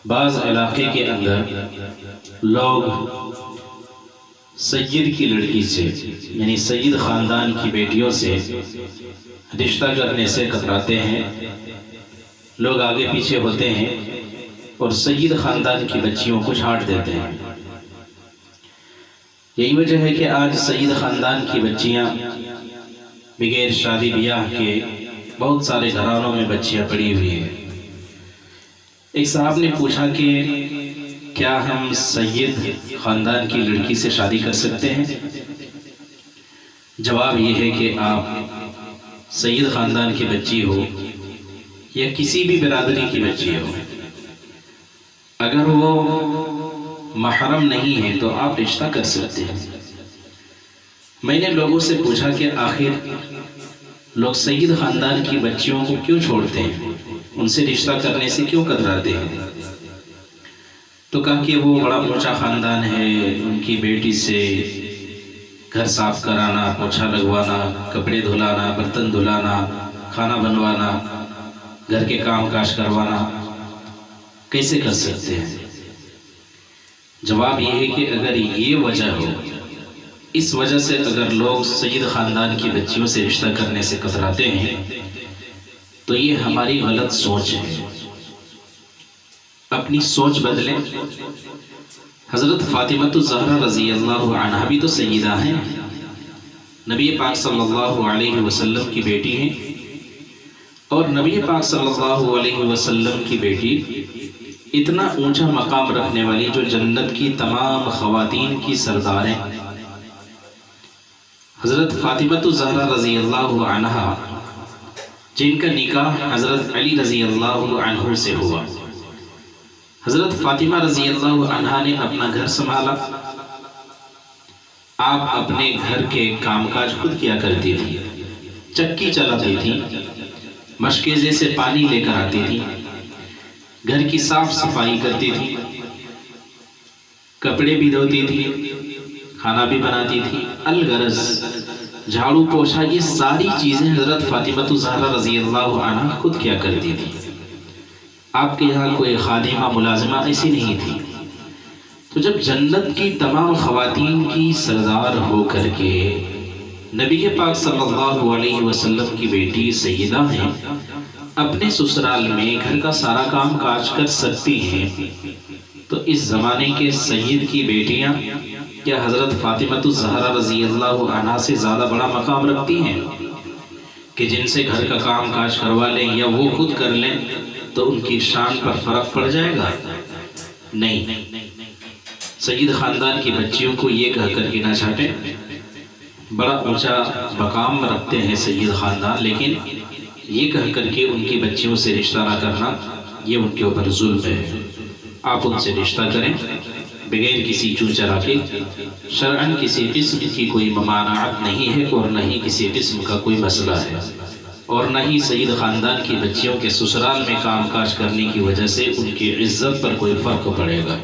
بعض علاقے کے اندر لوگ سید کی لڑکی سے یعنی سید خاندان کی بیٹیوں سے رشتہ کرنے سے کتراتے ہیں. لوگ آگے پیچھے ہوتے ہیں اور سید خاندان کی بچیوں کو چھاٹ دیتے ہیں. یہی وجہ ہے کہ آج سید خاندان کی بچیاں بغیر شادی بیاہ کے بہت سارے گھرانوں میں بچیاں پڑی ہوئی ہیں. ایک صاحب نے پوچھا کہ کیا ہم سید خاندان کی لڑکی سے شادی کر سکتے ہیں؟ جواب یہ ہے کہ آپ سید خاندان کی بچی ہو یا کسی بھی برادری کی بچی ہو، اگر وہ محرم نہیں ہے تو آپ رشتہ کر سکتے ہیں. میں نے لوگوں سے پوچھا کہ آخر لوگ سید خاندان کی بچیوں کو کیوں چھوڑتے ہیں، ان سے رشتہ کرنے سے کیوں کتراتے ہیں؟ تو کہا کہ وہ بڑا اونچا خاندان ہے، ان کی بیٹی سے گھر صاف کرانا، پوچھا لگوانا، کپڑے دھلانا، برتن دھلانا، کھانا بنوانا، گھر کے کام کاج کروانا کیسے کر سکتے ہیں؟ جواب یہ ہے کہ اگر یہ وجہ ہو، اس وجہ سے اگر لوگ سید خاندان کی بچیوں سے رشتہ کرنے سے کتراتے ہیں تو یہ ہماری غلط سوچ ہے. اپنی سوچ بدلیں. حضرت فاطمہ الزہرا رضی اللہ عنہا بھی تو سیدہ ہیں، نبی پاک صلی اللہ علیہ وسلم کی بیٹی ہیں، اور نبی پاک صلی اللہ علیہ وسلم کی بیٹی اتنا اونچا مقام رکھنے والی جو جنت کی تمام خواتین کی سردار ہیں. حضرت فاطمہ الزہرا رضی اللہ عنہا جن کا نکاح حضرت علی رضی اللہ عنہ سے ہوا. حضرت فاطمہ رضی اللہ عنہا نے اپنا گھر سنبھالا. آپ اپنے گھر کے کام کاج خود کیا کرتی تھی، چکی چلاتی تھی، مشکیزے سے پانی لے کر آتی تھی، گھر کی صاف صفائی کرتی تھی، کپڑے بھی دھوتی تھی، کھانا بھی بناتی تھی، الغرض جھاڑو پوچھا، یہ ساری چیزیں حضرت فاطمہ الزہرا رضی اللہ عنہا خود کیا کرتی تھی. آپ کے یہاں کوئی خادمہ ملازمہ ایسی نہیں تھی. تو جب جنت کی تمام خواتین کی سردار ہو کر کے نبی پاک صلی اللہ علیہ وسلم کی بیٹی سیدہ ہیں، اپنے سسرال میں گھر کا سارا کام کاج کر سکتی ہیں، تو اس زمانے کے سید کی بیٹیاں کیا حضرت فاطمہ الزہرا رضی اللہ عنہا سے زیادہ بڑا مقام رکھتی ہیں کہ جن سے گھر کا کام کاج کروا لیں یا وہ خود کر لیں تو ان کی شان پر فرق پڑ جائے گا؟ نہیں. سید خاندان کی بچیوں کو یہ کہہ کر کے نہ چھاٹیں. بڑا اونچا مقام رکھتے ہیں سید خاندان، لیکن یہ کہہ کر کے ان کی بچیوں سے رشتہ نہ کرنا یہ ان کے اوپر ظلم ہے. آپ ان سے رشتہ کریں بغیر کسی چو چرا کے. شرعاً کسی قسم کی کوئی ممانعت نہیں ہے اور نہ ہی کسی قسم کا کوئی مسئلہ ہے، اور نہ ہی سید خاندان کی بچیوں کے سسرال میں کام کاج کرنے کی وجہ سے ان کی عزت پر کوئی فرق پڑے گا.